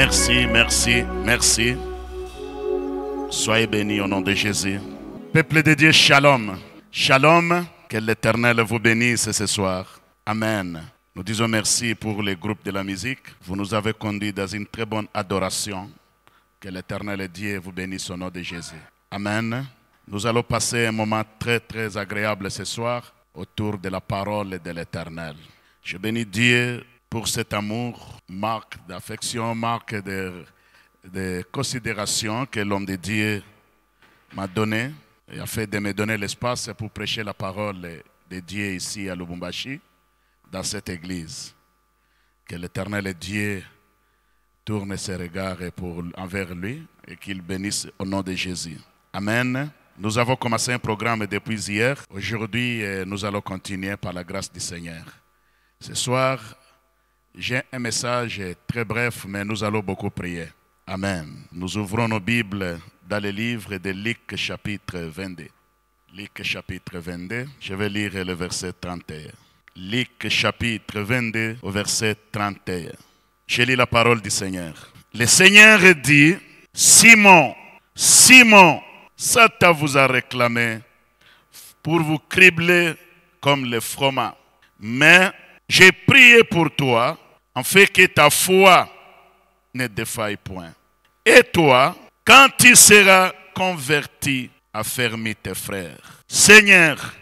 Merci, merci, merci. Soyez bénis au nom de Jésus. Peuple de Dieu, shalom. Shalom, que l'Éternel vous bénisse ce soir. Amen. Nous disons merci pour les groupes de la musique. Vous nous avez conduits dans une très bonne adoration. Que l'Éternel Dieu vous bénisse au nom de Jésus. Amen. Nous allons passer un moment très très agréable ce soir autour de la parole de l'Éternel. Je bénis Dieu pour cet amour, marque d'affection, marque de considération que l'homme de Dieu m'a donné et a fait de me donner l'espace pour prêcher la parole de Dieu ici à Lubumbashi, dans cette église. Que l'Éternel Dieu tourne ses regards envers lui et qu'il bénisse au nom de Jésus. Amen. Nous avons commencé un programme depuis hier. Aujourd'hui, nous allons continuer par la grâce du Seigneur. Ce soir, j'ai un message très bref, mais nous allons beaucoup prier. Amen. Nous ouvrons nos Bibles dans le livre de Luc chapitre 22. Luc chapitre 22, je vais lire le verset 31. Luc chapitre 22 au verset 31. Je lis la parole du Seigneur. Le Seigneur dit, Simon, Simon, Satan vous a réclamé pour vous cribler comme le froment. Mais j'ai prié pour toi, en fait que ta foi ne défaille point. Et toi, quand tu seras converti, affermis tes frères. Seigneur,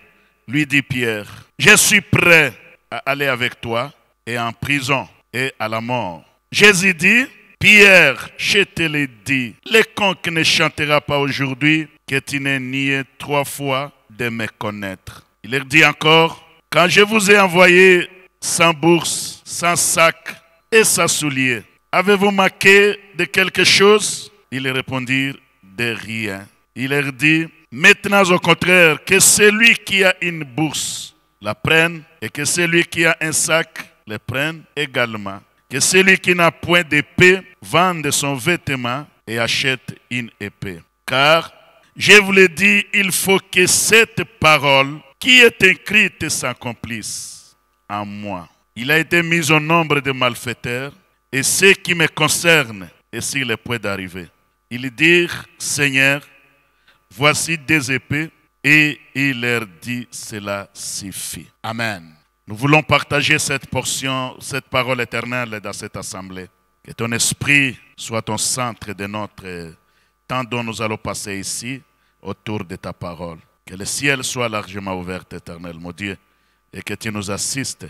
lui dit Pierre, je suis prêt à aller avec toi et en prison et à la mort. Jésus dit, Pierre, je te l'ai dit, le conque ne chantera pas aujourd'hui que tu n'aies nié 3 fois de me connaître. Il leur dit encore, quand je vous ai envoyé sans bourse, sans sac et sans souliers, avez-vous manqué de quelque chose? Ils répondirent, de rien. Il leur dit, maintenant au contraire, que celui qui a une bourse la prenne et que celui qui a un sac le prenne également. Que celui qui n'a point d'épée vende son vêtement et achète une épée. Car, je vous l'ai dit, il faut que cette parole qui est écrite s'accomplisse en moi. Il a été mis au nombre de malfaiteurs et ce qui me concerne est sur le point d'arriver. Ils dirent, Seigneur, voici des épées, et il leur dit, cela suffit. Amen. Nous voulons partager cette portion, cette parole éternelle dans cette assemblée. Que ton esprit soit au centre de notre temps dont nous allons passer ici, autour de ta parole. Que le ciel soit largement ouvert, éternel, mon Dieu, et que tu nous assistes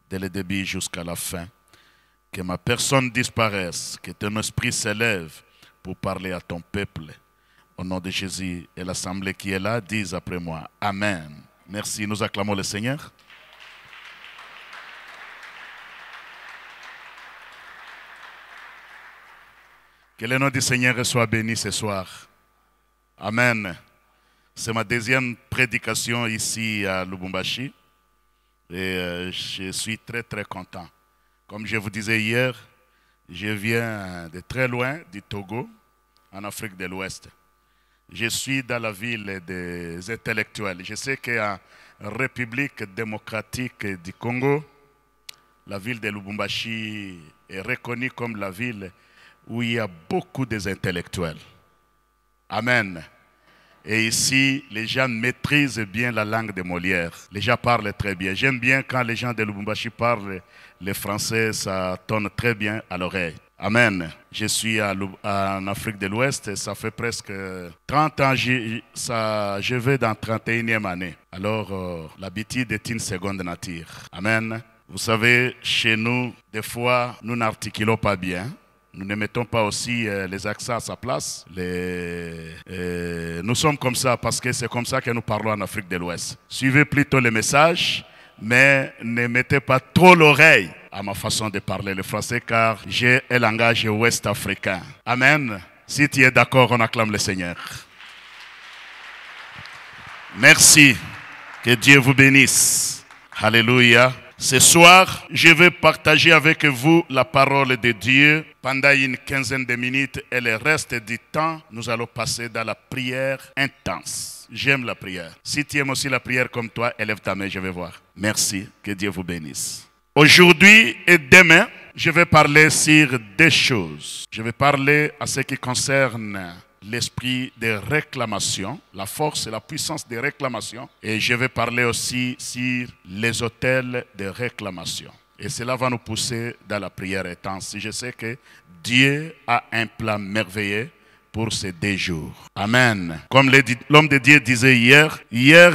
dès le début jusqu'à la fin. Que ma personne disparaisse, que ton esprit s'élève pour parler à ton peuple. Au nom de Jésus et l'assemblée qui est là, disent après moi, Amen. Merci, nous acclamons le Seigneur. Que le nom du Seigneur soit béni ce soir. Amen. C'est ma deuxième prédication ici à Lubumbashi. Et je suis très très content. Comme je vous disais hier, je viens de très loin du Togo, en Afrique de l'Ouest. Je suis dans la ville des intellectuels. Je sais qu'en République démocratique du Congo, la ville de Lubumbashi est reconnue comme la ville où il y a beaucoup d'intellectuels. Amen. Et ici, les gens maîtrisent bien la langue de Molière. Les gens parlent très bien. J'aime bien quand les gens de Lubumbashi parlent le français, ça tonne très bien à l'oreille. Amen. Je suis en Afrique de l'Ouest, ça fait presque 30 ans, je vais dans 31e année. Alors, l'habitude est une seconde nature. Amen. Vous savez, chez nous, des fois, nous n'articulons pas bien. Nous ne mettons pas aussi les accents à sa place. Nous sommes comme ça parce que c'est comme ça que nous parlons en Afrique de l'Ouest. Suivez plutôt le message, mais ne mettez pas trop l'oreille à ma façon de parler le français, car j'ai un langage ouest-africain. Amen. Si tu es d'accord, on acclame le Seigneur. Merci. Que Dieu vous bénisse. Alléluia. Ce soir, je vais partager avec vous la parole de Dieu pendant une quinzaine de minutes et le reste du temps, nous allons passer dans la prière intense. J'aime la prière. Si tu aimes aussi la prière comme toi, élève ta main, je vais voir. Merci, que Dieu vous bénisse. Aujourd'hui et demain, je vais parler sur deux choses. Je vais parler à ce qui concerne l'esprit de réclamation, la force et la puissance des réclamations. Et je vais parler aussi sur les autels de réclamation. Et cela va nous pousser dans la prière intense. Je sais que Dieu a un plan merveilleux pour ces 2 jours. Amen. Comme l'homme de Dieu disait hier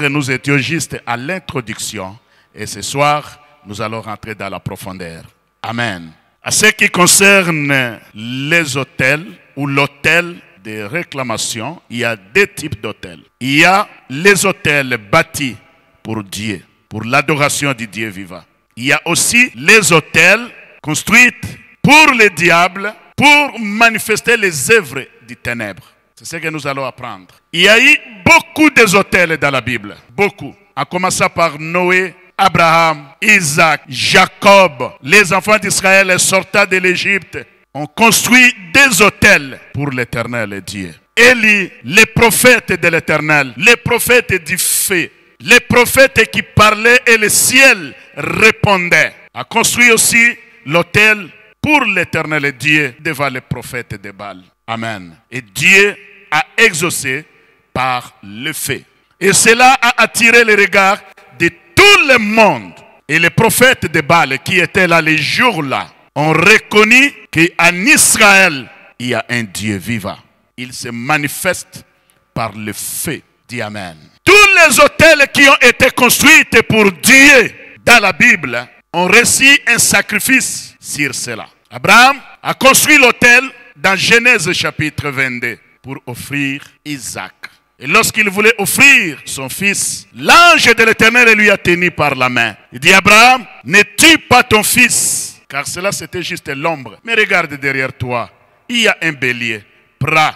nous étions juste à l'introduction. Et ce soir, nous allons rentrer dans la profondeur. Amen. À ce qui concerne les autels ou l'autel de réclamation, il y a 2 types d'autels. Il y a les autels bâtis pour Dieu, pour l'adoration du Dieu vivant. Il y a aussi les autels construits pour le diable, pour manifester les œuvres du ténèbre. C'est ce que nous allons apprendre. Il y a eu beaucoup d'autels dans la Bible. Beaucoup. En commençant par Noé, Abraham, Isaac, Jacob. Les enfants d'Israël sortant de l'Égypte ont construit des autels pour l'Éternel Dieu. Élie, les prophètes de l'Éternel, les prophètes du feu, les prophètes qui parlaient et le ciel répondait, a construit aussi l'autel pour l'Éternel Dieu devant les prophètes de Baal. Amen. Et Dieu a exaucé par le feu. Et cela a attiré le regard de tout le monde. Et les prophètes de Baal qui étaient là les jours-là ont reconnu qu'en Israël, il y a un Dieu vivant. Il se manifeste par le feu. Dis Amen. Tous les autels qui ont été construits pour Dieu dans la Bible ont reçu un sacrifice sur cela. Abraham a construit l'autel dans Genèse chapitre 22 pour offrir Isaac. Et lorsqu'il voulait offrir son fils, l'ange de l'Éternel lui a tenu par la main. Il dit, Abraham, ne tue pas ton fils, car cela c'était juste l'ombre. Mais regarde derrière toi, il y a un bélier. Prends,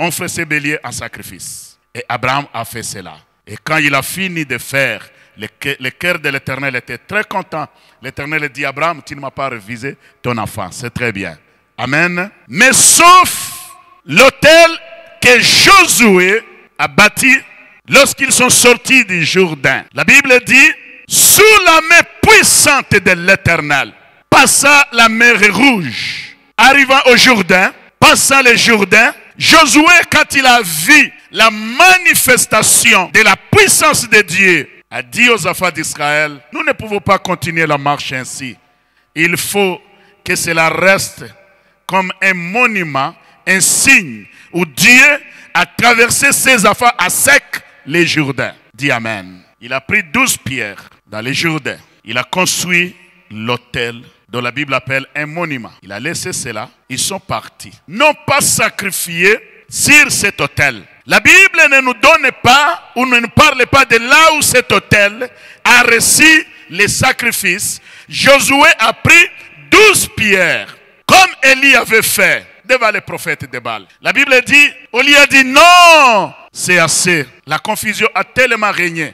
offre ce bélier en sacrifice. Et Abraham a fait cela. Et quand il a fini de faire, le cœur de l'Éternel était très content. L'Éternel dit, Abraham, tu ne m'as pas révisé ton enfant. C'est très bien. Amen. Mais sauf l'autel que Josué a bâti lorsqu'ils sont sortis du Jourdain. La Bible dit, sous la main puissante de l'Éternel, passa la mer Rouge. Arrivant au Jourdain, passant le Jourdain, Josué, quand il a vu la manifestation de la puissance de Dieu, a dit aux enfants d'Israël, nous ne pouvons pas continuer la marche ainsi. Il faut que cela reste comme un monument, un signe où Dieu a traversé ses enfants à sec les Jourdains. Dis Amen. Il a pris 12 pierres dans les Jourdains. Il a construit l'autel dont la Bible appelle un monument. Il a laissé cela. Ils sont partis. Non pas sacrifiés sur cet autel. La Bible ne nous donne pas ou ne nous parle pas de là où cet autel a reçu les sacrifices. Josué a pris 12 pierres comme Élie avait fait devant les prophètes de Baal. La Bible dit, on lui a dit non, c'est assez. La confusion a tellement régné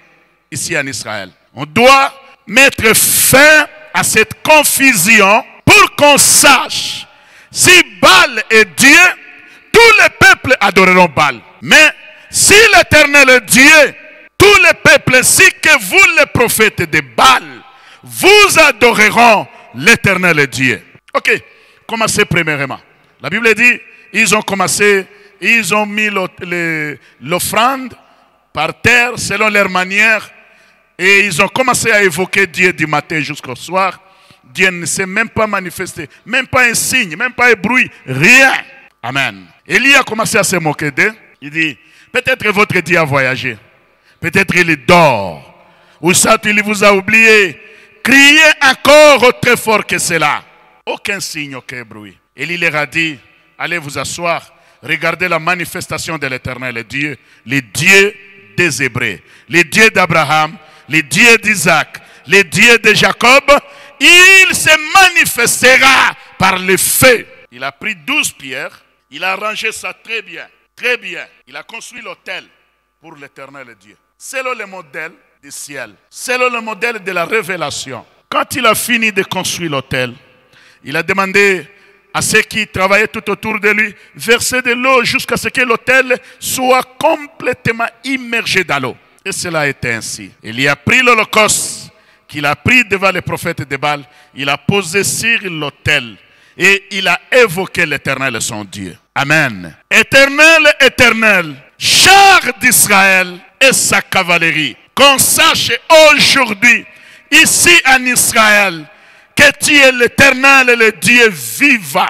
ici en Israël. On doit mettre fin à cette confusion pour qu'on sache si Baal est Dieu, tous les peuples adoreront Baal. Mais si l'Éternel est Dieu, tous les peuples, si que vous les prophètes de Baal, vous adoreront l'Éternel Dieu. Ok, commencez premièrement. La Bible dit, ils ont commencé, ils ont mis l'offrande par terre selon leur manière et ils ont commencé à évoquer Dieu du matin jusqu'au soir. Dieu ne s'est même pas manifesté, même pas un signe, même pas un bruit, rien. Amen. Élie a commencé à se moquer d'eux. Il dit, peut-être votre Dieu a voyagé, peut-être il dort, ou ça il vous a oublié. Criez encore très fort que cela. Aucun signe, aucun bruit. Élie leur a dit, allez vous asseoir, regardez la manifestation de l'Éternel Dieu, le Dieu des Hébreux, le Dieu d'Abraham, le Dieu d'Isaac, le Dieu de Jacob, il se manifestera par le feu. Il a pris 12 pierres, il a rangé ça très bien, très bien. Il a construit l'autel pour l'Éternel Dieu, selon le modèle du ciel, selon le modèle de la révélation. Quand il a fini de construire l'autel, il a demandé à ceux qui travaillaient tout autour de lui, verser de l'eau jusqu'à ce que l'autel soit complètement immergé dans l'eau. Et cela a été ainsi. Il y a pris l'holocauste qu'il a pris devant les prophètes de Baal, il a posé sur l'autel et il a évoqué l'Éternel, son Dieu. Amen. Éternel, Éternel, char d'Israël et sa cavalerie. Qu'on sache aujourd'hui, ici en Israël, que tu es l'Éternel, le Dieu vivant.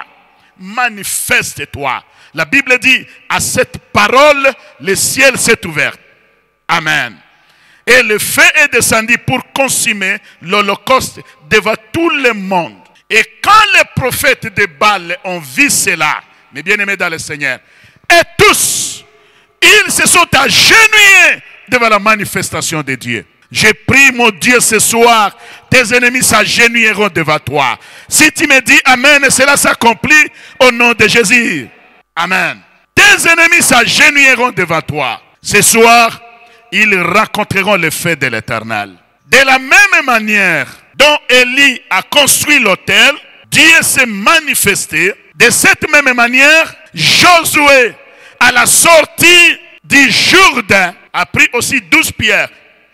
Manifeste-toi. La Bible dit, à cette parole, le ciel s'est ouvert. Amen. Et le feu est descendu pour consumer l'holocauste devant tout le monde. Et quand les prophètes de Baal ont vu cela, mes bien-aimés dans le Seigneur, et tous, ils se sont agenouillés devant la manifestation de Dieu. Je prie, mon Dieu, ce soir, tes ennemis s'agenouilleront devant toi. Si tu me dis Amen, cela s'accomplit au nom de Jésus. Amen. Tes ennemis s'agenouilleront devant toi. Ce soir, ils rencontreront le feu de l'Éternel. De la même manière dont Élie a construit l'autel, Dieu s'est manifesté. De cette même manière, Josué, à la sortie du Jourdain, a pris aussi 12 pierres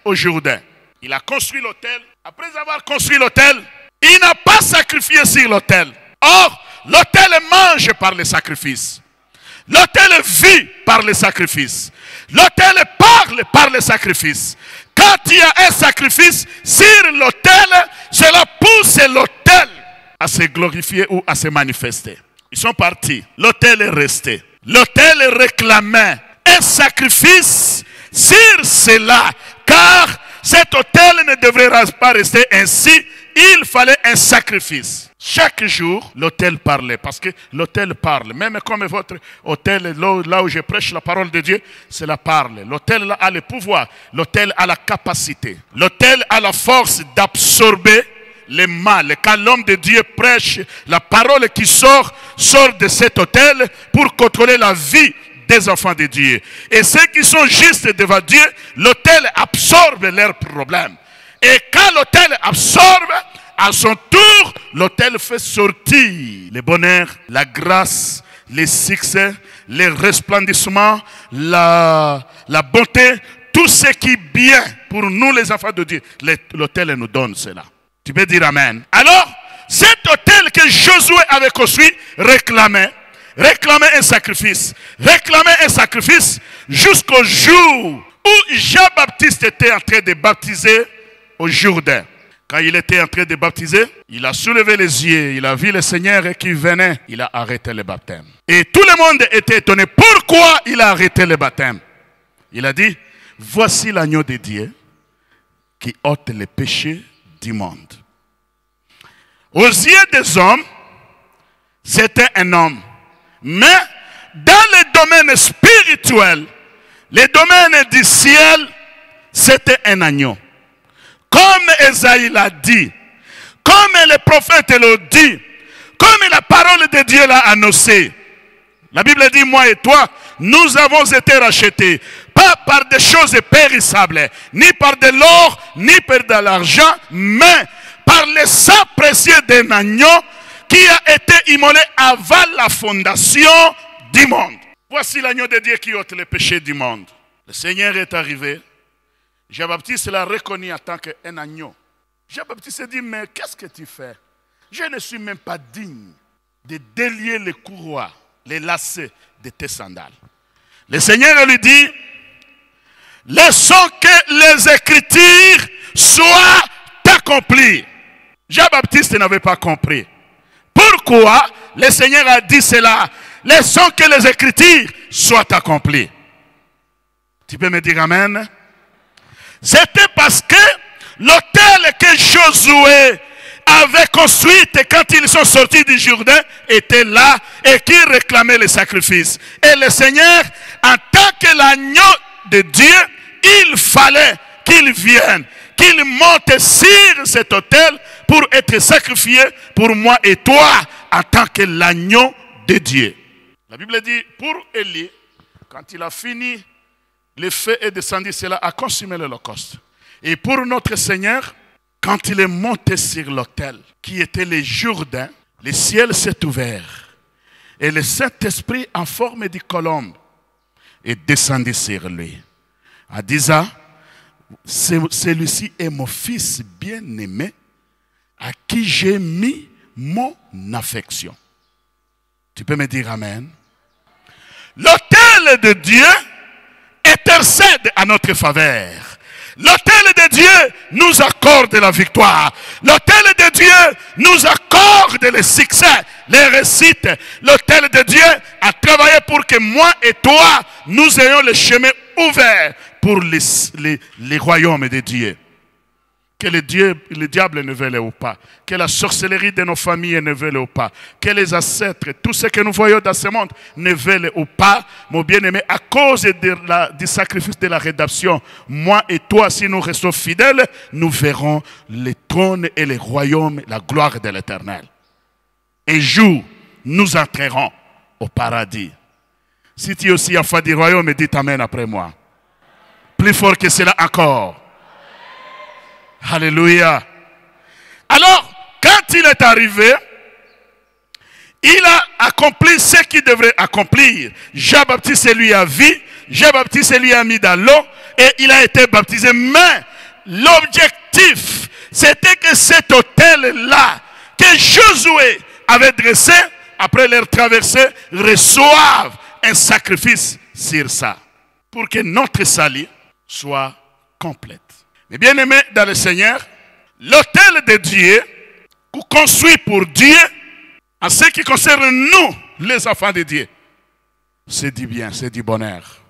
au Jourdain. Il a construit l'autel. Après avoir construit l'autel, il n'a pas sacrifié sur l'autel. Or, l'autel mange par les sacrifices. L'autel vit par les sacrifices. L'autel parle par les sacrifices. Quand il y a un sacrifice sur l'autel, cela pousse l'autel à se glorifier ou à se manifester. Ils sont partis. L'autel est resté. L'autel réclamait un sacrifice sur cela. Car cet autel ne devrait pas rester ainsi. Il fallait un sacrifice. Chaque jour, l'autel parlait. Parce que l'autel parle. Même comme votre autel, là où je prêche la parole de Dieu, cela parle. L'autel a le pouvoir. L'autel a la capacité. L'autel a la force d'absorber le mal. Quand l'homme de Dieu prêche, la parole qui sort de cet autel pour contrôler la vie des enfants de Dieu. Et ceux qui sont justes devant Dieu, l'autel absorbe leurs problèmes. Et quand l'autel absorbe, à son tour, l'autel fait sortir le bonheur, la grâce, les succès, les resplendissements, la bonté, tout ce qui est bien pour nous les enfants de Dieu. L'autel nous donne cela. Tu peux dire Amen. Alors, cet autel que Josué avait construit réclamait un sacrifice. Réclamait un sacrifice jusqu'au jour où Jean-Baptiste était en train de baptiser au Jourdain. Quand il était en train de baptiser, il a soulevé les yeux, il a vu le Seigneur qui venait, il a arrêté le baptême. Et tout le monde était étonné. Pourquoi il a arrêté le baptême? Il a dit, voici l'agneau de Dieu qui ôte les péchés du monde. Aux yeux des hommes, c'était un homme. Mais dans le domaine spirituel, le domaine du ciel, c'était un agneau. Comme Esaïe l'a dit, comme les prophètes l'ont dit, comme la parole de Dieu l'a annoncé. La Bible dit, moi et toi, nous avons été rachetés, pas par des choses périssables, ni par de l'or, ni par de l'argent, mais par le sang précieux d'un agneau qui a été immolé avant la fondation du monde. Voici l'agneau de Dieu qui ôte les péchés du monde. Le Seigneur est arrivé. Jean-Baptiste l'a reconnu en tant qu'un agneau. Jean-Baptiste s'est dit, mais qu'est-ce que tu fais? Je ne suis même pas digne de délier les courroies, les lacets de tes sandales. Le Seigneur lui dit, laissons que les Écritures soient accomplies. Jean-Baptiste n'avait pas compris. Pourquoi le Seigneur a dit cela? Laissons que les Écritures soient accomplies. Tu peux me dire Amen? C'était parce que l'autel que Josué avait construit quand ils sont sortis du Jourdain était là et qui réclamait les sacrifices. Et le Seigneur, en tant que l'agneau de Dieu, il fallait qu'il vienne, qu'il monte sur cet autel pour être sacrifié pour moi et toi en tant que l'agneau de Dieu. La Bible dit, pour Élie, quand il a fini, le feu est descendu, cela a consumé l'holocauste. Et pour notre Seigneur, quand il est monté sur l'autel, qui était le Jourdain, le ciel s'est ouvert. Et le Saint-Esprit, en forme de colombe, est descendu sur lui. En disant, celui-ci est mon fils bien-aimé à qui j'ai mis mon affection. Tu peux me dire amen? L'autel de Dieu intercède à notre faveur. L'autel de Dieu nous accorde la victoire. L'autel de Dieu nous accorde le succès, les réussites. L'autel de Dieu a travaillé pour que moi et toi, nous ayons le chemin ouvert pour les royaumes de Dieu. Que le diable ne veuille pas. Que la sorcellerie de nos familles ne veuille pas. Que les ancêtres, tout ce que nous voyons dans ce monde ne veuille pas. Mon bien-aimé, à cause du sacrifice de la rédemption, moi et toi, si nous restons fidèles, nous verrons les trônes et les royaumes, la gloire de l'Éternel. Un jour, nous entrerons au paradis. Si tu es aussi enfant du royaume, dis amen après moi. Plus fort que cela encore. Alléluia. Alors, quand il est arrivé, il a accompli ce qu'il devrait accomplir. Jean-Baptiste lui a vu, Jean-Baptiste lui a mis dans l'eau et il a été baptisé. Mais l'objectif, c'était que cet autel-là, que Josué avait dressé, après leur traversée, reçoive un sacrifice sur ça. Pour que notre salut soit complète. Mais bien aimé dans le Seigneur, l'autel de Dieu, construit pour Dieu, en ce qui concerne nous, les enfants de Dieu, c'est du bien, c'est du bonheur.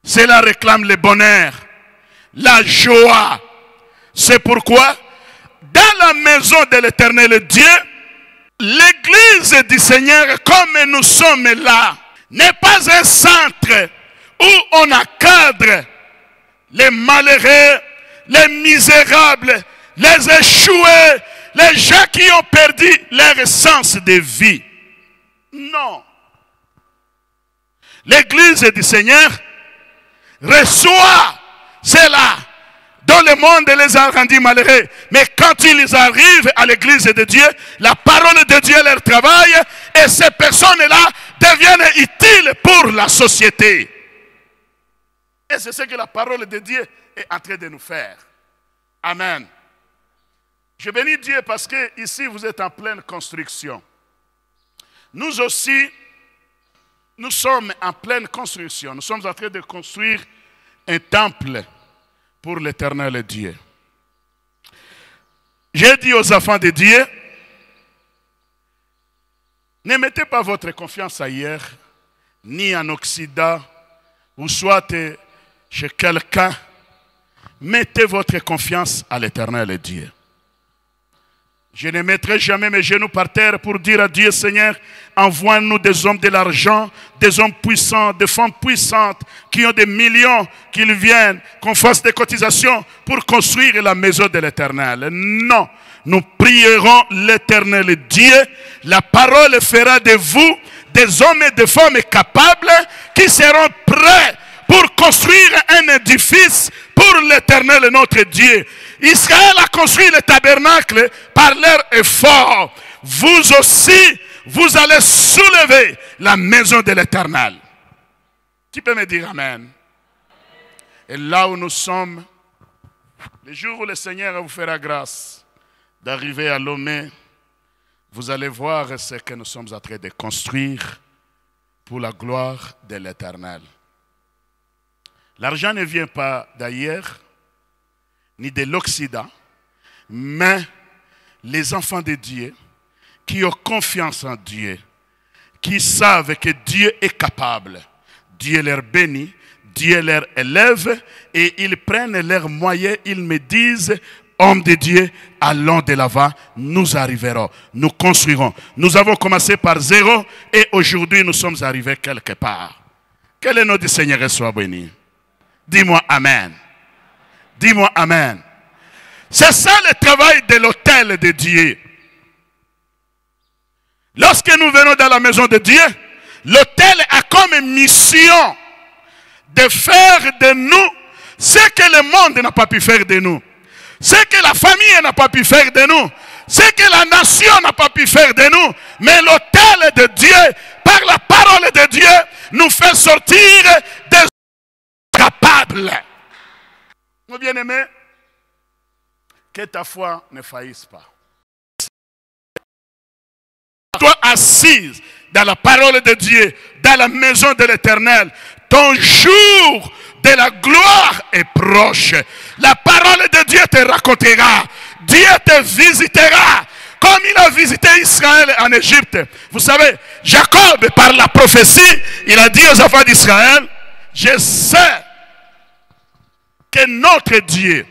Cela réclame le bonheur, la joie. C'est pourquoi, dans la maison de l'Éternel Dieu, l'église du Seigneur, comme nous sommes là, n'est pas un centre où on encadre les malheureux, les misérables, les échoués, les gens qui ont perdu leur sens de vie. Non. L'église du Seigneur reçoit cela dont le monde les a rendus malheureux. Mais quand ils arrivent à l'église de Dieu, la parole de Dieu leur travaille et ces personnes-là deviennent utiles pour la société. Et c'est ce que la parole de Dieu est en train de nous faire. Amen. Je bénis Dieu parce que ici vous êtes en pleine construction. Nous aussi, nous sommes en pleine construction. Nous sommes en train de construire un temple pour l'Éternel Dieu. J'ai dit aux enfants de Dieu, ne mettez pas votre confiance ailleurs, ni en Occident, ou soit chez quelqu'un. Mettez votre confiance à l'Éternel Dieu. Je ne mettrai jamais mes genoux par terre pour dire à Dieu, Seigneur, envoie-nous des hommes de l'argent, des hommes puissants, des femmes puissantes, qui ont des millions, qu'ils viennent, qu'on fasse des cotisations pour construire la maison de l'Éternel. Non, nous prierons l'Éternel Dieu. La parole fera de vous des hommes et des femmes capables qui seront prêts pour construire un édifice pour l'Éternel notre Dieu. Israël a construit le tabernacle par leur effort. Vous aussi, vous allez soulever la maison de l'Éternel. Tu peux me dire amen. Et là où nous sommes, le jour où le Seigneur vous fera grâce d'arriver à Lomé, vous allez voir ce que nous sommes en train de construire pour la gloire de l'Éternel. L'argent ne vient pas d'ailleurs, ni de l'Occident, mais les enfants de Dieu qui ont confiance en Dieu, qui savent que Dieu est capable. Dieu leur bénit, Dieu leur élève et ils prennent leurs moyens, ils me disent, hommes de Dieu, allons de l'avant, nous arriverons, nous construirons. Nous avons commencé par zéro et aujourd'hui nous sommes arrivés quelque part. Que le nom du Seigneur soit béni. Dis-moi amen. Dis-moi amen. C'est ça le travail de l'autel de Dieu. Lorsque nous venons dans la maison de Dieu, l'autel a comme mission de faire de nous ce que le monde n'a pas pu faire de nous. Ce que la famille n'a pas pu faire de nous. Ce que la nation n'a pas pu faire de nous. Mais l'autel de Dieu, par la parole de Dieu, nous fait sortir des capables. Mon bien-aimé, que ta foi ne faillisse pas. Toi assise dans la parole de Dieu, dans la maison de l'Éternel, ton jour de la gloire est proche. La parole de Dieu te racontera. Dieu te visitera comme il a visité Israël en Égypte. Vous savez, Jacob, par la prophétie, il a dit aux enfants d'Israël, je sais que notre Dieu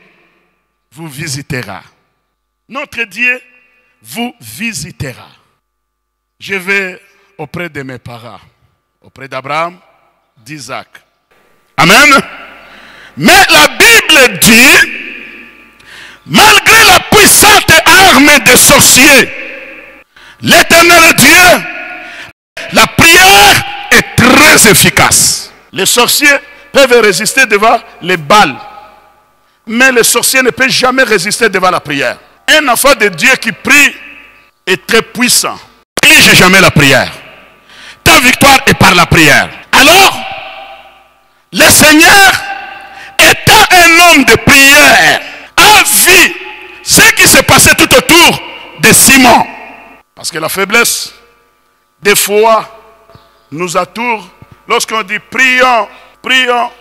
vous visitera. Notre Dieu vous visitera. Je vais auprès de mes parents, auprès d'Abraham, d'Isaac. Amen. Mais la Bible dit, malgré la puissante arme des sorciers, l'Éternel Dieu, la prière est très efficace. Les sorciers peuvent résister devant les balles, mais les sorciers ne peuvent jamais résister devant la prière. Un enfant de Dieu qui prie est très puissant. Néglige jamais la prière. Ta victoire est par la prière. Alors, le Seigneur, étant un homme de prière, a vu ce qui s'est passé tout autour de Simon. Parce que la faiblesse, des fois, nous attourne. Lorsqu'on dit prions, prions,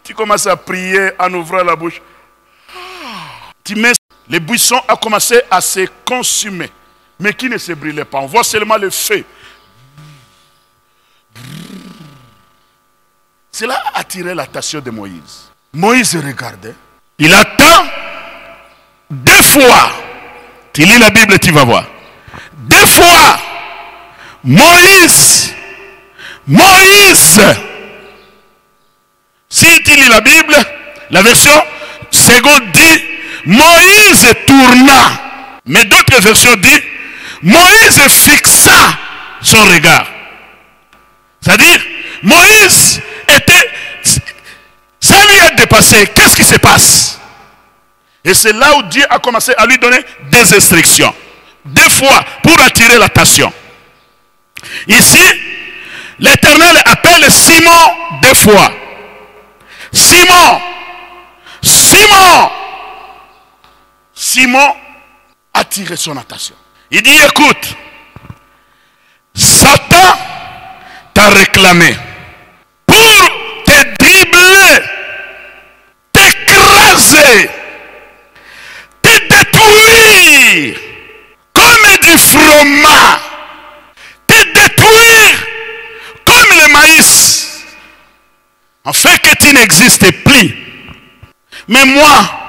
tu commences à prier en ouvrant la bouche. Tu mets, les buissons ont commencé à se consumer, mais qui ne se brûlaient pas. On voit seulement le feu. Cela a attiré l'attention de Moïse. Moïse regardait. Il attend 2 fois. Tu lis la Bible, tu vas voir. 2 fois. Moïse. Si tu lis la Bible, la version seconde dit Moïse tourna. Mais d'autres versions disent Moïse fixa son regard. C'est-à-dire, Moïse était, ça lui a dépassé. Qu'est-ce qui se passe? Et c'est là où Dieu a commencé à lui donner des instructions. 2 fois pour attirer l'attention. Ici, l'Éternel appelle Simon 2 fois. Simon. Simon a attiré son attention. Il dit, écoute, Satan t'a réclamé pour te dribbler, t'écraser, te détruire comme du froment, te détruire comme le maïs, afin que tu n'existes plus. Mais moi,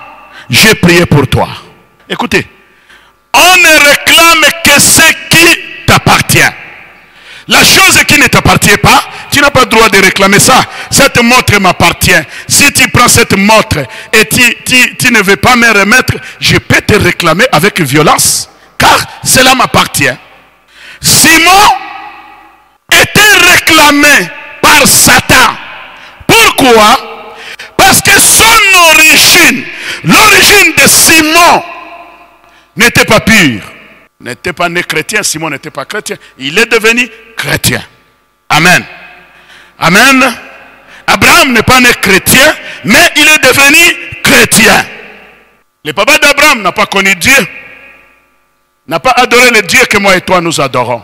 j'ai prié pour toi. Écoutez, on ne réclame que ce qui t'appartient. La chose qui ne t'appartient pas, tu n'as pas le droit de réclamer ça. Cette montre m'appartient. Si tu prends cette montre et tu ne veux pas me remettre, je peux te réclamer avec violence, car cela m'appartient. Simon était réclamé par Satan. Pourquoi? Parce que son origine, l'origine de Simon n'était pas pure. N'était pas né chrétien, Simon n'était pas chrétien. Il est devenu chrétien. Amen. Amen. Abraham n'est pas né chrétien, mais il est devenu chrétien. Le papa d'Abraham n'a pas connu Dieu. N'a pas adoré le Dieu que moi et toi nous adorons.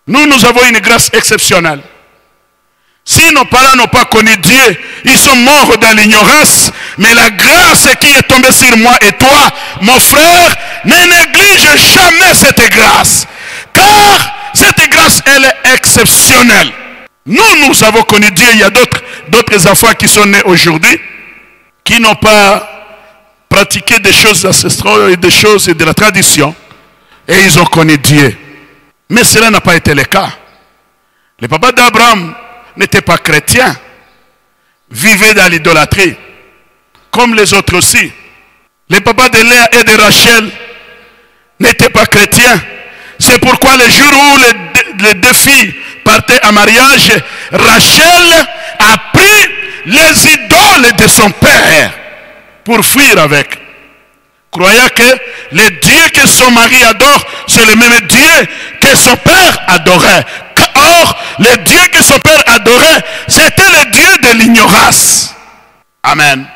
Nous avons une grâce exceptionnelle. Si nos parents n'ont pas connu Dieu, ils sont morts dans l'ignorance. Mais la grâce qui est tombée sur moi et toi, mon frère, ne néglige jamais cette grâce. Car cette grâce, elle est exceptionnelle. Nous avons connu Dieu. Il y a d'autres enfants qui sont nés aujourd'hui, qui n'ont pas pratiqué des choses ancestrales et des choses de la tradition. Et ils ont connu Dieu. Mais cela n'a pas été le cas. Le papa d'Abraham n'était pas chrétien, vivait dans l'idolâtrie, comme les autres aussi. Les papas de Léa et de Rachel n'étaient pas chrétiens. C'est pourquoi le jour où les 2 filles partaient en mariage, Rachel a pris les idoles de son père pour fuir avec. Croyant que le Dieu que son mari adore, c'est le même Dieu que son père adorait. Or, le Dieu que son père adorait, c'était le Dieu de l'ignorance. Amen.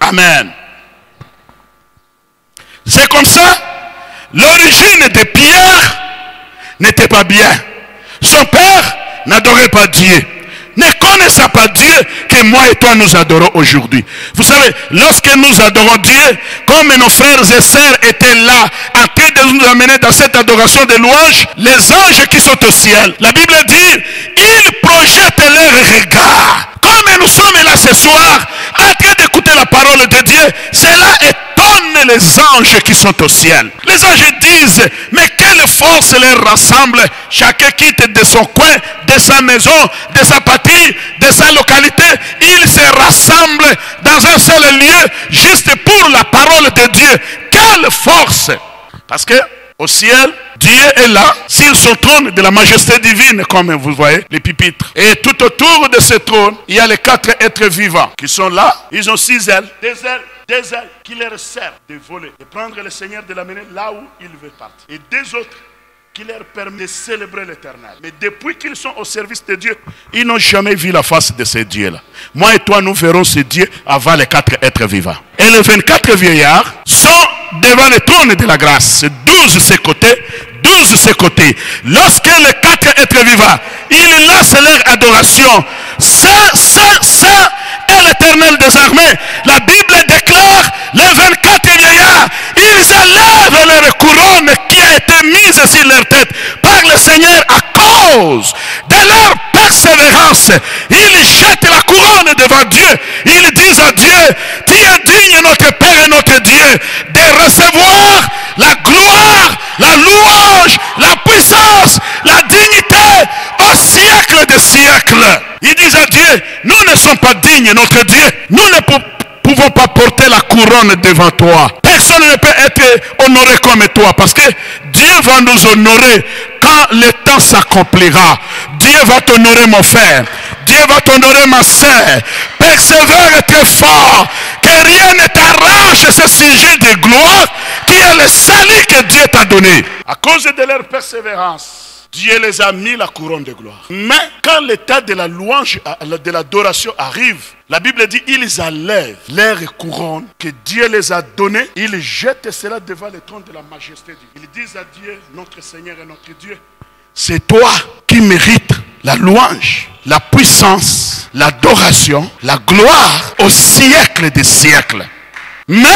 Amen. C'est comme ça, l'origine de Pierre n'était pas bien. Son père n'adorait pas Dieu. Ne connaissant pas Dieu que moi et toi nous adorons aujourd'hui. Vous savez, lorsque nous adorons Dieu, comme nos frères et sœurs étaient là, en train de nous amener dans cette adoration de louange, les anges qui sont au ciel, la Bible dit, ils projettent leur regard. Comme nous sommes là ce soir, en train d'écouter la parole de Dieu, cela étonne les anges qui sont au ciel. Les anges disent, mais quelle force les rassemble. Chacun quitte de son coin, de sa maison, de sa patrie, de sa localité. Ils se rassemblent dans un seul lieu, juste pour la parole de Dieu. Quelle force! Parce que au ciel, Dieu est là, sur son trône de la majesté divine, comme vous voyez, les pupitres. Et tout autour de ce trône, il y a les 4 êtres vivants qui sont là. Ils ont 6 ailes, des ailes qui leur servent de voler, de prendre le Seigneur, de l'amener là où il veut partir. Et des autres qui leur permettent de célébrer l'éternel. Mais depuis qu'ils sont au service de Dieu, ils n'ont jamais vu la face de ces dieux-là. Moi et toi, nous verrons ces dieux avant les 4 êtres vivants. Et les 24 vieillards sont devant le trône de la grâce. 12 ses côtés, 12 ses côtés. Lorsque les 4 êtres vivants, ils lancent leur adoration. Ça est l'éternel des armées. La Bible déclare, les 24 vieillards, ils enlèvent leur couronne qui a été mise sur leur tête par le Seigneur à cause de leur persévérance. Ils jettent la couronne devant Dieu. Ils disent à Dieu, tu es digne, notre Père et notre Dieu, de recevoir la gloire, la louange, la puissance, la dignité au siècle des siècles. Ils disent à Dieu, nous ne sommes pas dignes, notre Dieu. Nous ne pouvons pas porter la couronne devant toi. Personne ne peut être honoré comme toi, parce que Dieu va nous honorer quand le temps s'accomplira. Dieu va t'honorer, mon frère. Dieu va t'honorer, ma sœur. Persévère très fort, que rien ne t'arrache ce sujet de gloire qui est le salut que Dieu t'a donné. À cause de leur persévérance, Dieu les a mis la couronne de gloire. Mais quand l'état de la louange, de l'adoration arrive, la Bible dit, ils enlèvent leur couronne que Dieu les a donnée. Ils jettent cela devant le trône de la majesté. Ils disent à Dieu, notre Seigneur et notre Dieu, c'est toi qui mérites la louange, la puissance, l'adoration, la gloire au siècle des siècles. Mais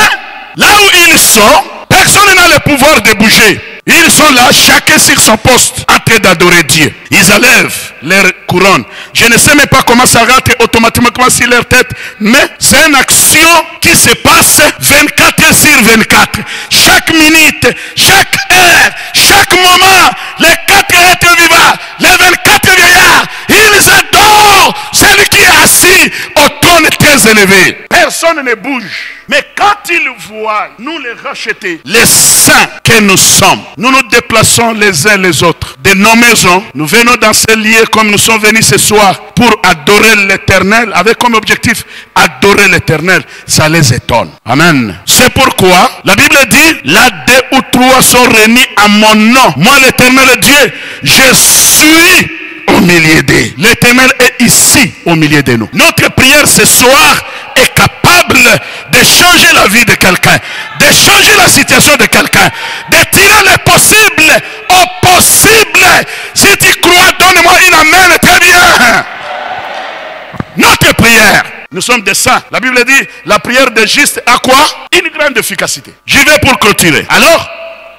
là où ils sont, personne n'a le pouvoir de bouger. Ils sont là, chacun sur son poste, en train d'adorer Dieu. Ils enlèvent leur couronne. Je ne sais même pas comment ça rentre automatiquement sur leur tête, mais c'est une action qui se passe 24 sur 24. Chaque minute, chaque heure, chaque moment, les 4 êtres vivants, les 24 vieillards, ils adorent celui qui est assis au trône très élevé. Personne ne bouge. Mais quand ils voient, nous les racheter, les saints que nous sommes, nous nous déplaçons les uns les autres de nos maisons. Nous venons dans ces lieux comme nous sommes venus ce soir pour adorer l'Éternel, avec comme objectif adorer l'Éternel. Ça les étonne. Amen. C'est pourquoi la Bible dit, là 2 ou 3 sont réunis à mon nom. Moi l'Éternel Dieu, je suis au milieu d'eux. L'Éternel est ici au milieu de nous. Notre prière ce soir est capable de changer la vie de quelqu'un, de changer la situation de quelqu'un, de tirer le possible au possible. Si tu crois, donne-moi une amen. Très bien. Notre prière, nous sommes des saints. La Bible dit, la prière des justes a quoi? Une grande efficacité. J'y vais pour clôturer. Alors,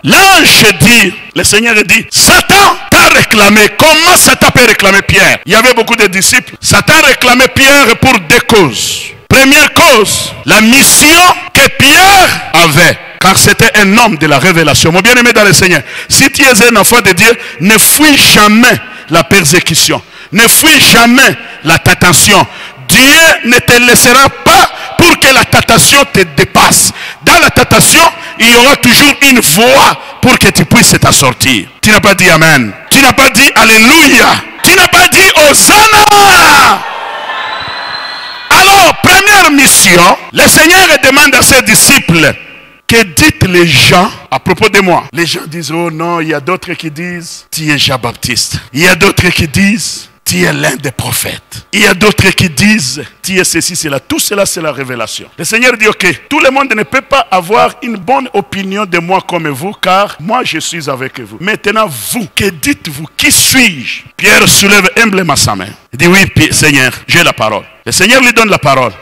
l'ange dit, le Seigneur dit, Satan t'a réclamé. Comment Satan peut réclamer Pierre? Il y avait beaucoup de disciples. Satan réclamait Pierre pour 2 causes. Première cause, la mission que Pierre avait. Car c'était un homme de la révélation. Mon bien-aimé dans le Seigneur, si tu es un enfant de Dieu, ne fuis jamais la persécution. Ne fuis jamais la tentation. Dieu ne te laissera pas pour que la tentation te dépasse. Dans la tentation, il y aura toujours une voie pour que tu puisses t'en sortir. Tu n'as pas dit Amen. Tu n'as pas dit Alléluia. Tu n'as pas dit Hosanna. Alors, première mission, le Seigneur demande à ses disciples, que dites les gens à propos de moi? Les gens disent, oh non, il y a d'autres qui disent, tu es Jean-Baptiste. Il y a d'autres qui disent, tu es l'un des prophètes. Il y a d'autres qui disent, tu es ceci, cela. Tout cela, c'est la révélation. Le Seigneur dit, ok, tout le monde ne peut pas avoir une bonne opinion de moi comme vous, car moi, je suis avec vous. Maintenant, vous, que dites-vous? Qui suis-je? Pierre soulève humblement sa main. Il dit, oui, Seigneur, j'ai la parole. Le Seigneur lui donne la parole.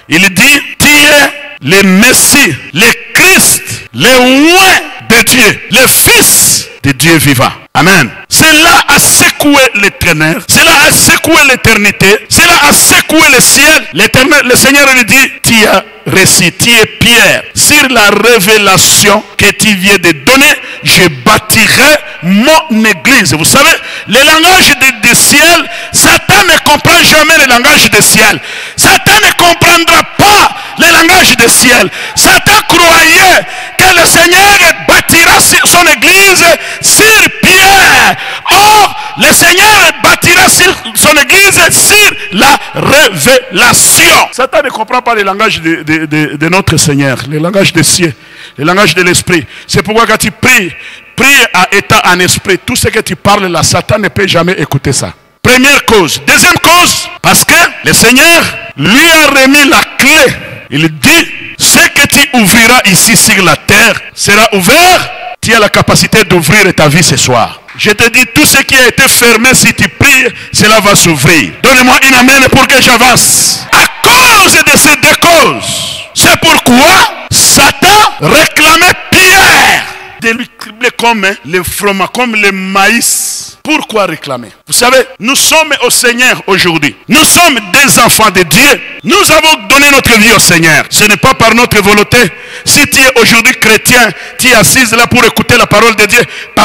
Il dit, tu es le Messie, le Christ, le roi de Dieu, le Fils de Dieu vivant. Amen. Cela a secoué l'éternel, cela a secoué l'éternité, cela a secoué le ciel. L'éternel, le Seigneur lui dit, tu as reçu, tu es Pierre. Sur la révélation que tu viens de donner, je bâtirai mon église. Vous savez, le langage du ciel, Satan ne comprend jamais le langage du ciel. Satan ne comprendra pas le langage du ciel. Satan croyait que le Seigneur bâtira son église sur Pierre. Or, le Seigneur bâtira son église sur la révélation. Satan ne comprend pas le langage de notre Seigneur, le langage des cieux, le langage de l'esprit. C'est pourquoi quand tu pries, prie à état en esprit. Tout ce que tu parles là, Satan ne peut jamais écouter ça. Première cause. Deuxième cause, parce que le Seigneur lui a remis la clé. Il dit, ce que tu ouvriras ici sur la terre sera ouvert. Tu as la capacité d'ouvrir ta vie ce soir. Je te dis, tout ce qui a été fermé, si tu pries, cela va s'ouvrir. Donnez-moi une amen pour que j'avance. À cause de ces deux causes, c'est pourquoi Satan réclamait Pierre de lui tripler comme le fromage, comme le maïs. Pourquoi réclamer? Vous savez, nous sommes au Seigneur aujourd'hui. Nous sommes des enfants de Dieu. Nous avons donné notre vie au Seigneur. Ce n'est pas par notre volonté. Si tu es aujourd'hui chrétien, tu es assise là pour écouter la parole de Dieu.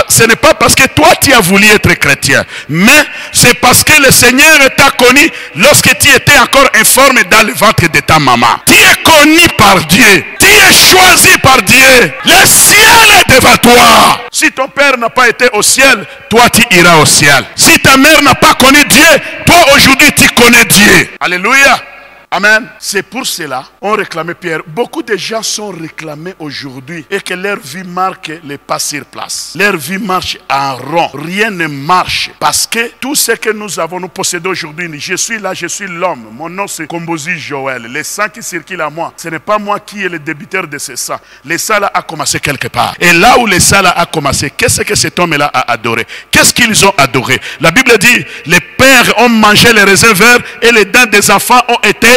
Ce n'est pas parce que toi tu as voulu être chrétien. Mais c'est parce que le Seigneur t'a connu lorsque tu étais encore informe dans le ventre de ta maman. Tu es connu par Dieu. Tu es choisi par Dieu. Le ciel est devant toi. Si ton père n'a pas été au ciel, toi tu iras au ciel. Si ta mère n'a pas connu Dieu, toi aujourd'hui tu connais Dieu. Alléluia. Amen. C'est pour cela on réclamait Pierre. Beaucoup de gens sont réclamés aujourd'hui et que leur vie marque les pas sur place. Leur vie marche en rond. Rien ne marche parce que tout ce que nous avons, nous possédons aujourd'hui, je suis là, je suis l'homme. Mon nom c'est Kombozi Joël. Le sang qui circule à moi, ce n'est pas moi qui est le débiteur de ce sang. Le sang là a commencé quelque part. Et là où le sang là a commencé, qu'est-ce que cet homme-là a adoré? Qu'est-ce qu'ils ont adoré? La Bible dit, les pères ont mangé les raisins verts et les dents des enfants ont été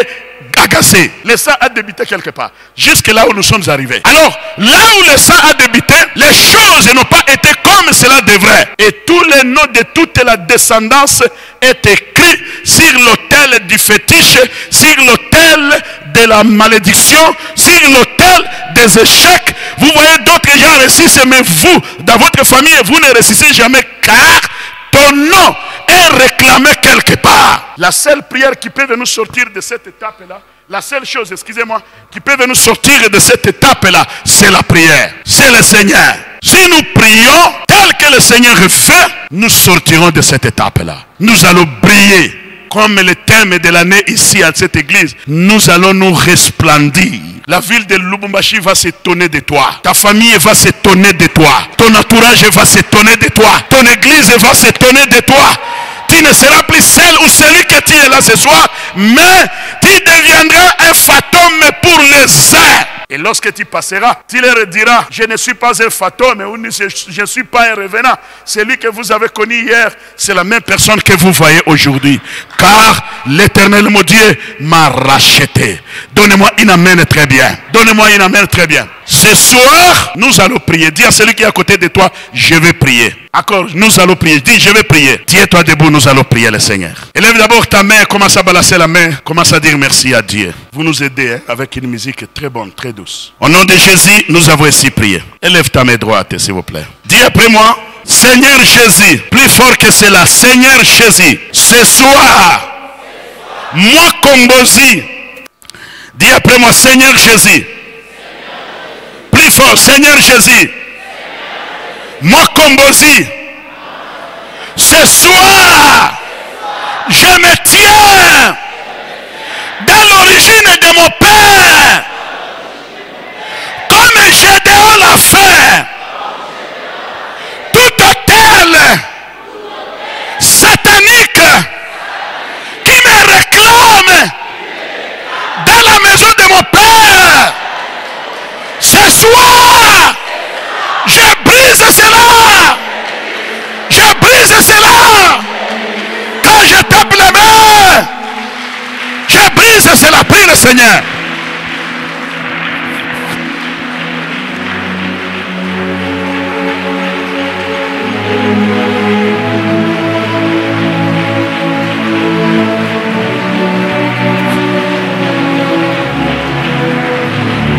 agacé. Le sang a débuté quelque part. Jusque là où nous sommes arrivés. Alors, là où le sang a débuté, les choses n'ont pas été comme cela devrait. Et tous les noms de toute la descendance est écrit sur l'autel du fétiche, sur l'autel de la malédiction, sur l'autel des échecs. Vous voyez d'autres gens réussissent, mais vous, dans votre famille, vous ne réussissez jamais car ton nom est réclamé quelque part. La seule prière qui peut nous sortir de cette étape-là, la seule chose, excusez-moi, qui peut nous sortir de cette étape-là, c'est la prière. C'est le Seigneur. Si nous prions tel que le Seigneur fait, nous sortirons de cette étape-là. Nous allons briller. Comme le thème de l'année ici à cette église, nous allons nous resplendir. La ville de Lubumbashi va s'étonner de toi. Ta famille va s'étonner de toi. Ton entourage va s'étonner de toi. Ton église va s'étonner de toi. Tu ne seras plus celle ou celui que tu es là ce soir, mais tu deviendras un fantôme pour les uns. Et lorsque tu passeras, tu leur diras, je ne suis pas un fantôme, je ne suis pas un revenant. Celui que vous avez connu hier, c'est la même personne que vous voyez aujourd'hui. Car l'Éternel, mon Dieu, m'a racheté. Donnez-moi une amen très bien. Donnez-moi une amen très bien. Ce soir, nous allons prier. Dis à celui qui est à côté de toi, je vais prier. D'accord, nous allons prier. Dis, je vais prier. Tiens-toi debout, nous allons prier le Seigneur. Élève d'abord ta main, commence à balancer la main. Commence à dire merci à Dieu. Vous nous aidez avec une musique très bonne, très douce. Au nom de Jésus, nous avons ici prié. Élève ta main droite, s'il vous plaît. Dis après moi, Seigneur Jésus, plus fort que cela, Seigneur Jésus, ce soir, moi Kombozi, dis après moi, Seigneur Jésus, plus fort, Seigneur Jésus, moi Kombozi, ce soir, je me tiens dans l'origine de mon Père, comme Gédéon l'a fait. Tout hôtel satanique soir, je brise cela. Je brise cela. Quand je tape les mains, je brise cela. Prie le Seigneur.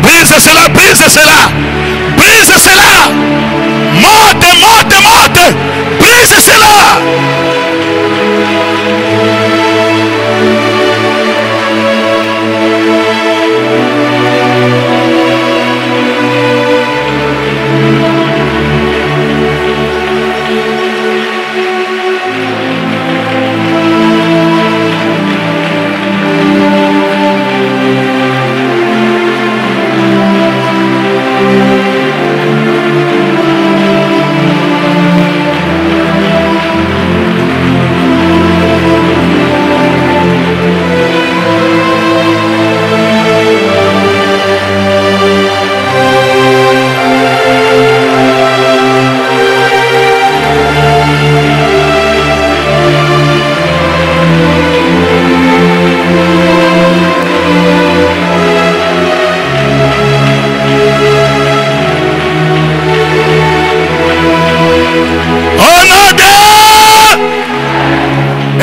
Brise cela, brise cela, brise cela. Monte, monte, monte. Brise cela.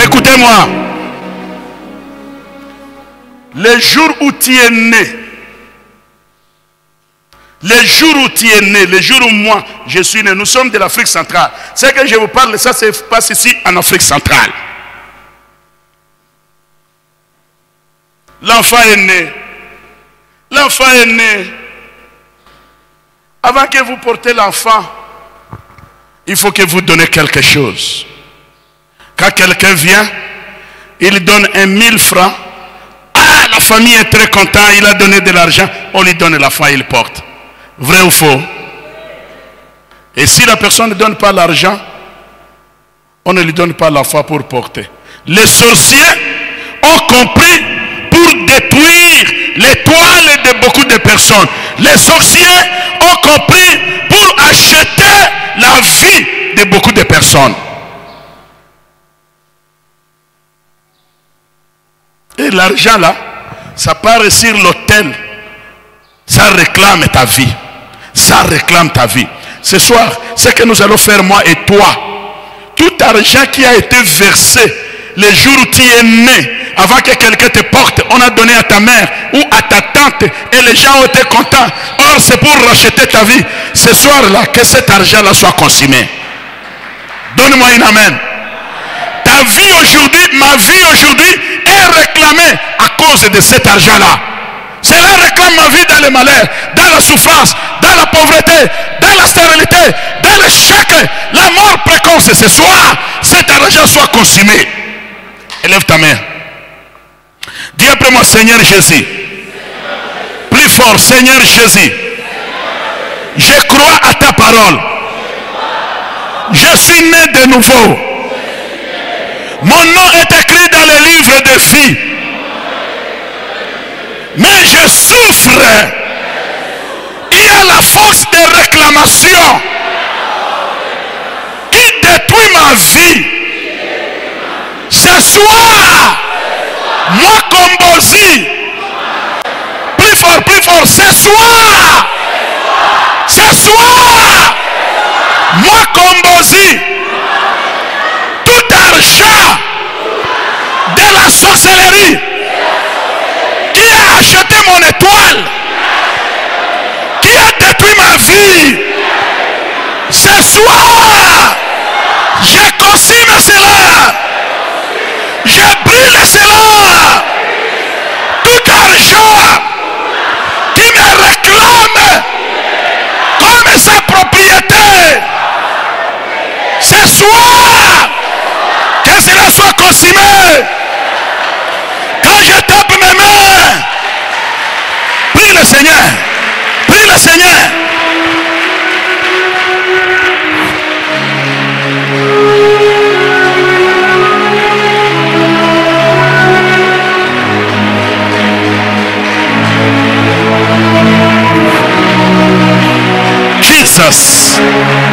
Écoutez-moi. Le jour où tu es né, le jour où tu es né, le jour où moi je suis né, nous sommes de l'Afrique centrale. Ce que je vous parle, ça se passe ici en Afrique centrale. L'enfant est né. L'enfant est né. Avant que vous portez l'enfant, il faut que vous donnez quelque chose. Quand quelqu'un vient, il donne 1000 francs. Ah, la famille est très contente, il a donné de l'argent. On lui donne l'enfant, il porte. Vrai ou faux? Et si la personne ne donne pas l'argent, on ne lui donne pas l'enfant pour porter. Les sorciers ont compris pour détruire l'étoile de beaucoup de personnes. Les sorciers ont compris pour acheter la vie de beaucoup de personnes. Et l'argent là, ça part sur l'autel. Ça réclame ta vie. Ça réclame ta vie. Ce soir, ce que nous allons faire, moi et toi, tout argent qui a été versé le jour où tu es né, avant que quelqu'un te porte, on a donné à ta mère ou à ta tante et les gens ont été contents. Or, c'est pour racheter ta vie. Ce soir-là, que cet argent-là soit consumé. Donne-moi une amen. Ta vie aujourd'hui, ma vie aujourd'hui est réclamée à cause de cet argent-là. Cela réclame ma vie dans le malheur, dans la souffrance, dans la pauvreté, dans la stérilité, dans l'échec, la mort précoce. Ce soir, cet argent soit consumé. Élève ta main. Dis après moi, Seigneur Jésus. Plus fort, Seigneur Jésus. Je crois à ta parole. Je suis né de nouveau. Mon nom est écrit dans le livre de vie. Mais je souffre. Il y a la force de réclamation qui détruit ma vie. Ce soir, moi Kombozi, plus fort, ce soir, moi Kombozi, tout argent de la sorcellerie qui a acheté mon étoile, qui a détruit ma vie, ce soir, je consume cela, je brûle cela, tout argent qui me réclame comme sa propriété, ce soir, que cela soit consumé. Quand je tape mes mains, prie le Seigneur, prie le Seigneur. Jesus.